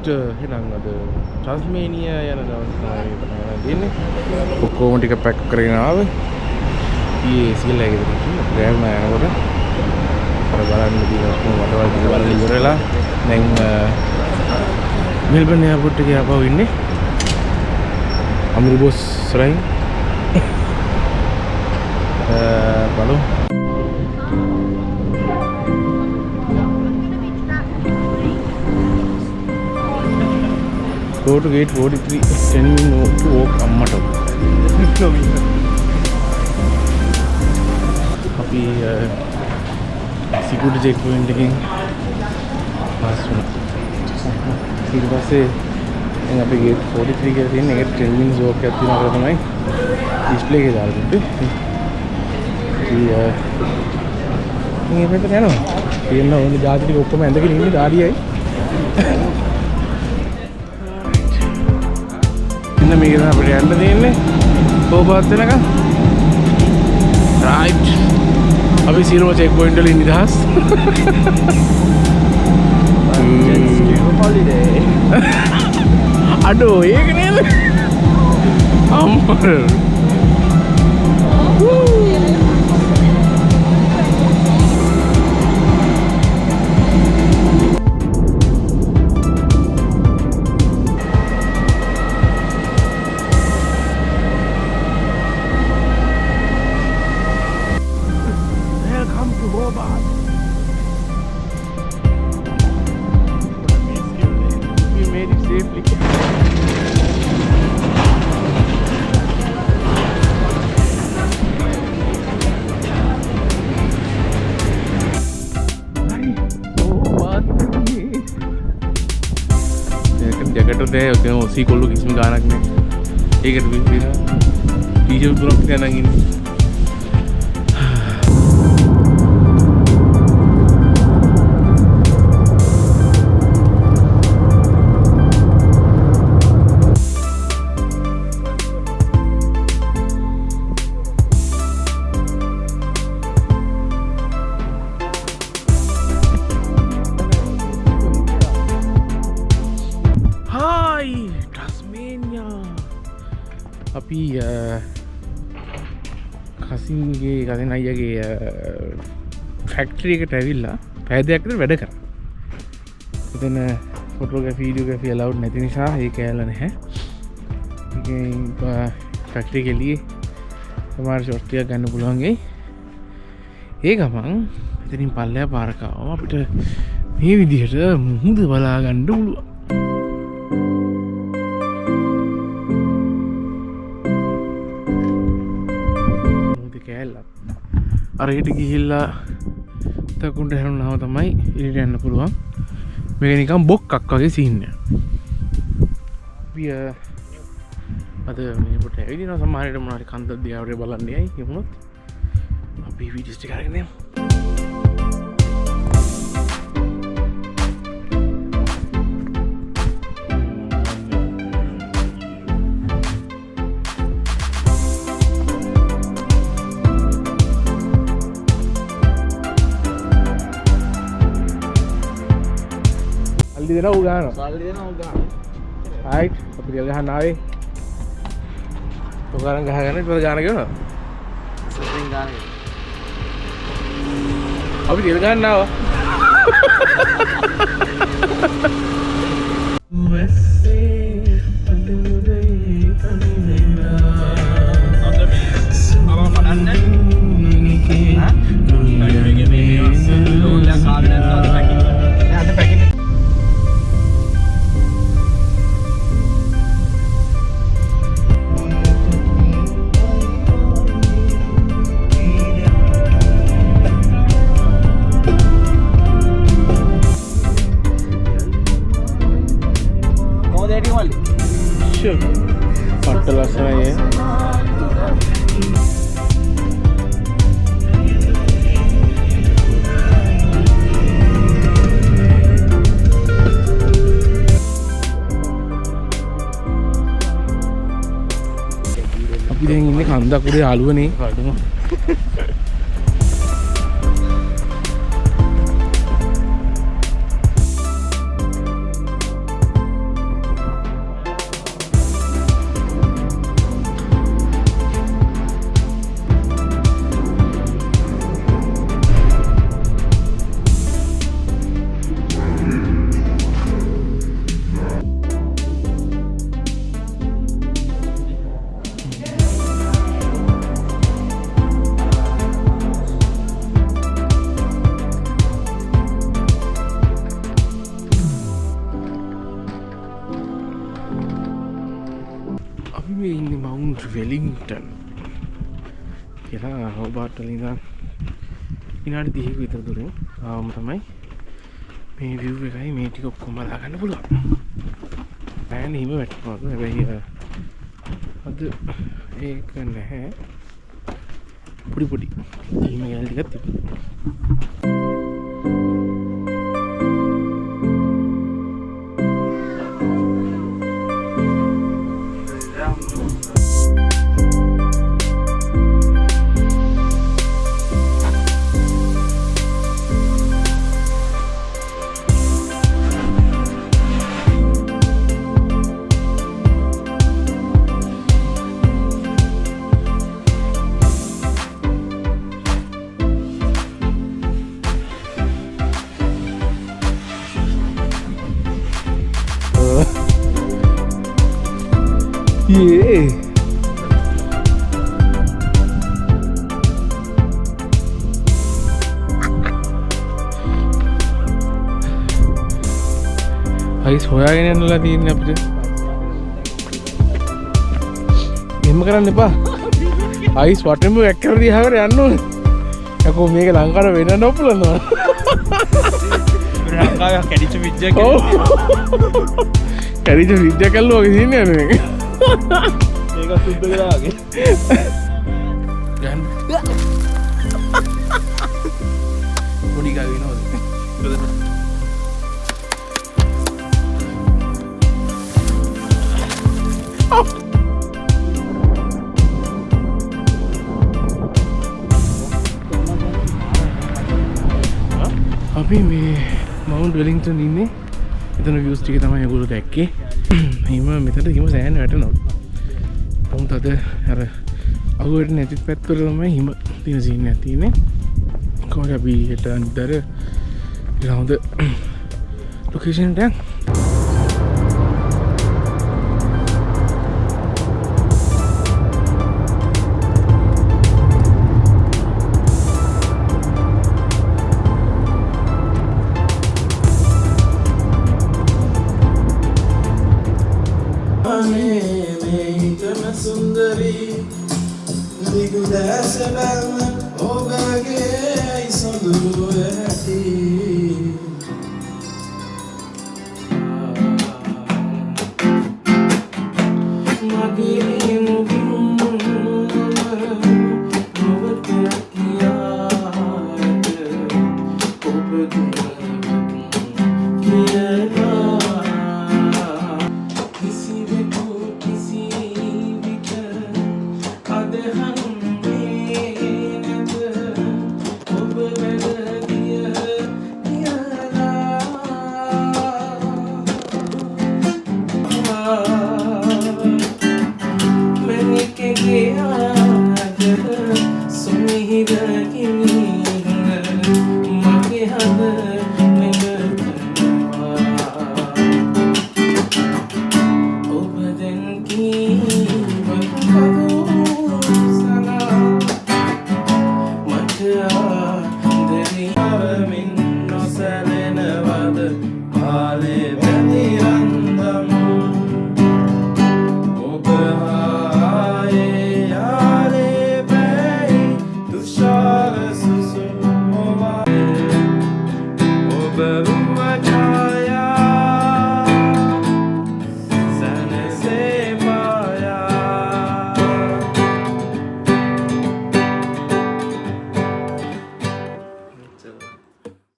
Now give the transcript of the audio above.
Right එහෙනම් අද ටස්මේනියා යන දවස් තමයි දෙන්නේ. ඔක්කොම ටික පැක් කරගෙන ආවේ. ඊයේ සිල්ලා එකේ තියෙන ග්‍රෑන්ඩ් මා යනකොට අර බලන්න දින ඔක්කොම වටවල් ටික බලලා ඉවරලා දැන් මෙල්බන් එයාපෝට් එකේ ආපහු ඉන්නේ. අමිරු බොස් සරයි බලමු. Go to gate 43, 10 minutes to walk අම්මට. අපි security check point එකෙන් pass වුණා. ඊට පස්සේ දැන් අපි gate 43 කියලා තියෙන එකට 10 minutes walk එකක් තියෙනවා තමයි display එකේ දාලා තිබ්බේ. මේ පැත්තට යනවා. තියෙන ඕනේ ජාති ටික ඔක්කොම ඇඳගෙන ඉන්නේ ඩාඩියයි. මේක තමයි අපිට යන්න තියෙන්නේ කෝපවත් වෙනකම් රයිට් අපි සීරෝ චෙක් පොයින්ට් වලින් නිදහස් අඩෝ ඒක නේද අම්මර ඔතන ඔසි කොල්ල කිසිම ගානක් නෑ. ඒකට විතර ටීෂර්ට් තුනක් තියනන් ඉන්නේ. අපි කසින්ගේ කසින් අයියගේ ෆැක්ටරි එකට ඇවිල්ලා පැය දෙකක් විතර වැඩ කරා. එතන ෆොටෝග්‍රැෆි වීඩියෝග්‍රැෆි අලවුඩ් නැති නිසා ඒක ඇල්ල නැහැ. ඉතින් ෆැක්ටරි එකේ එළියේ සමහර ෂොට් ටිකක් ගන්න පුළුවන් වෙයි. ඒ ගමන් එතනින් පල්ලෙහා පාරක ආවම අපිට මේ විදිහට මුහුද බලා ගන්න පුළුවන්. අරහිට ගිහිල්ලා තකුන්ට හැරුණාම තමයි එළියට යන්න පුළුවන්. මේක නිකන් බොක්කක් වගේ සීන් එක. අපි අද මේ පොට ඇවිදිනවා සමහරවිට මොනවාරි කන්දක් දිහාට බලන්න යයි කියමුනොත් අපි වීඩියෝස් ටික අරගෙන යමු. දෙනවා උ ගන්නවා. සල්ලි දෙනවා උ ගන්නවා. රයිට් අපි දෙල් ගහන්න ආවේ. ඔකරන් ගහගෙන ඊට පස්සේ ගාන ගෙවනවා. සෙටින් ගාන. අපි දෙල් ගහන්න ආවා. පට්ට ලස්සනයි. අපි දැන් ඉන්නේ කන්දක් උඩ යාළුවනේ. වෙලින්ටන් කියලා හෝබාට් වලින් ඉඳන් විනාඩි 30ක විතර දුරින් ආවම තමයි මේ view එකයි මේ ටික ඔක්කොම බලා ගන්න පුළුවන්. නෑනේ හිම වැටෙනවා. හැබැයි අද ඒක නැහැ. පොඩි හිම ගෑල් ටිකක් තිබුණා. Yeah. අයිස් හොයාගෙන යන්නලා තියෙන්නේ අපිට. මෙහෙම කරන්න එපා. අයිස් වටෙම වැක්කර දිහාකට යන්න ඕනේ. යකෝ මේක ලංකාවට වෙන්න නොපුලනවා. ලංකාවේ කැඩිච්ච විද්‍යාව කියලා. කැඩිච්ච විද්‍යාව කල්ලෝ වගේ තියෙන්නේ මේක. ඒක සුද්ධ කරා වගේ. යන්න. පොඩි ගා වෙනවද? අපි මේ මවුන්ට් වෙලින්ටන් ඉන්නේ. එතන views ටික තමයි ඔයගොල්ලෝ දැක්කේ. හිම මෙතන හිම සෑහෙන වැටෙනවා. වුන්ට අද අර අහුවෙන්නේ නැති පැත්තවල තමයි හිම තියෙන සීන් එකක් තියෙන්නේ. කොහොමද අපි හෙට අනිද්දාට හොඳ ලොකේෂන් එකක්. सुंदरी दिगुदास बल ओबगे संदुरती मगे मुगिन